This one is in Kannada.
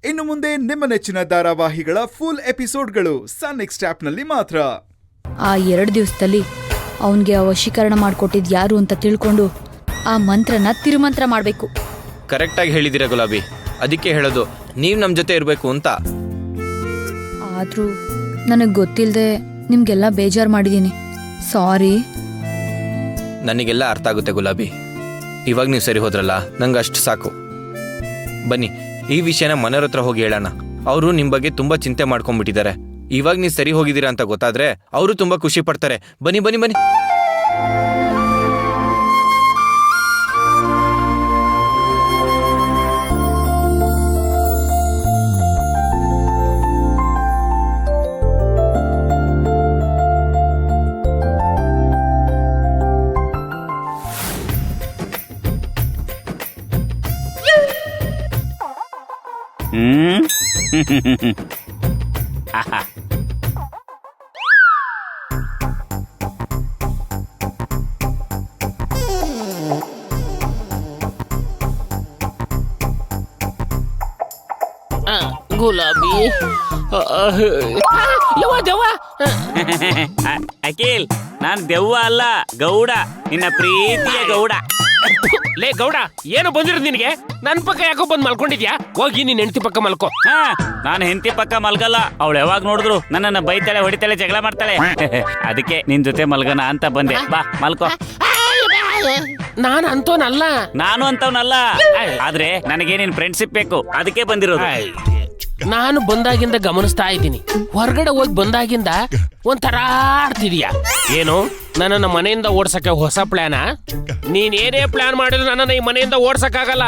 ಇನ್ನು ಮುಂದೆ ನಿಮ್ಮ ನೆಚ್ಚಿನ ಧಾರಾವಾಹಿಗಳ ಫುಲ್ ಎಪಿಸೋಡ್ಗಳು ಸನ್ ನೆಕ್ಸ್ಟ್ ಆಪ್ನಲ್ಲಿ ಮಾತ್ರ. ಆ 2 ದಿವಸದಲ್ಲಿ ಅವನಿಗೆ ವಶೀಕರಣ ಮಾಡಿಕೊಟ್ಟಿದ್ದು ಯಾರು ಅಂತ ತಿಳ್ಕೊಂಡು ಆ ಮಂತ್ರನ ತಿರುಮಂತ್ರ ಮಾಡಬೇಕು. ಕರೆಕ್ಟಾಗಿ ಹೇಳಿದ್ದೀರಾ ಗುಲಾಬಿ. ಅದಕ್ಕೆ ಹೇಳೋದು ನೀವು ನಮ್ಮ ಜೊತೆ ಇರಬೇಕು ಅಂತ. ಆದರೂ ನನಗೆ ಗೊತ್ತಿಲ್ಲದೆ ನಿಮಗೆಲ್ಲ ಬೇಜಾರು ಮಾಡಿದ್ದೀನಿ. ಸಾರಿ. ನನಗೆಲ್ಲ ಅರ್ಥ ಆಗುತ್ತೆ ಗುಲಾಬಿ. ಇವಾಗ ನೀವು ಸರಿ ಹೋದ್ರಲ್ಲ, ನಂಗೆ ಅಷ್ಟು ಸಾಕು. ಬನ್ನಿ ಈ ವಿಷಯನ ಮನೆಯವ್ರ ಹತ್ರ ಹೋಗಿ ಹೇಳೋಣ. ಅವರು ನಿಮ್ಮ ಬಗ್ಗೆ ತುಂಬ ಚಿಂತೆ ಮಾಡ್ಕೊಂಡ್ಬಿಟ್ಟಿದ್ದಾರೆ. ಇವಾಗ ನೀವು ಸರಿ ಹೋಗಿದ್ದೀರಾ ಅಂತ ಗೊತ್ತಾದ್ರೆ ಅವರು ತುಂಬ ಖುಷಿ ಪಡ್ತಾರೆ. ಬನ್ನಿ ಬನ್ನಿ ಬನ್ನಿ. ಗುಲಾಬಿ ಅಖಿಲ್, ನಾನ್ ದೆವ್ವ ಅಲ್ಲ, ಗೌಡ, ನಿನ್ನ ಪ್ರೀತಿಯ ಗೌಡ. ಲೇ ಗೌಡ, ಏನು ಬಂದಿರೋದು ನಿನಗೆ? ನನ್ ಪಕ್ಕ ಯಾಕೋ ಬಂದ್ ಮಲ್ಕೊಂಡಿದ್ಯಾ? ಹೋಗಿ ನೀನ್ ಹೆಂಡತಿ ಪಕ್ಕ ಮಲ್ಕೋ. ನಾನು ಹೆಂಡತಿ ಪಕ್ಕ ಮಲ್ಗಲ್ಲ. ಅವಳು ಯಾವಾಗ ನೋಡಿದ್ರು ನನ್ನನ್ನ ಬೈತಾಳೆ, ಹೊಡಿತಾಳೆ, ಜಗಳ ಮಾಡ್ತಾಳೆ. ಅದಕ್ಕೆ ನಿನ್ ಜೊತೆ ಮಲ್ಗನ ಅಂತ ಬಂದೆ. ಬಾ ಮಲ್ಕೋ. ನಾನು ಅಂತೋನಲ್ಲ. ನಾನು ಅಂತವನಲ್ಲ, ಆದ್ರೆ ನನಗೆ ನಿನ್ ಫ್ರೆಂಡ್ಶಿಪ್ ಬೇಕು, ಅದಕ್ಕೆ ಬಂದಿರೋದು. ನಾನು ಬಂದಾಗಿಂದ ಗಮನಿಸ್ತಾ ಇದ್ದೀನಿ, ಹೊರಗಡೆ ಹೋಗಿ ಬಂದಾಗಿಂದ ಒಂಥರ ಆಡ್ತಿದೀಯ. ಏನು ನನ್ನನ್ನ ಮನೆಯಿಂದ ಓಡ್ಸಕ್ಕೆ ಹೊಸ ಪ್ಲಾನ? ನೀನ್ ಏನೇ ಪ್ಲಾನ್ ಮಾಡಿದ್ರು ನನ್ನನ್ನ ಈ ಮನೆಯಿಂದ ಓಡ್ಸಕ್ಕಾಗಲ್ಲ.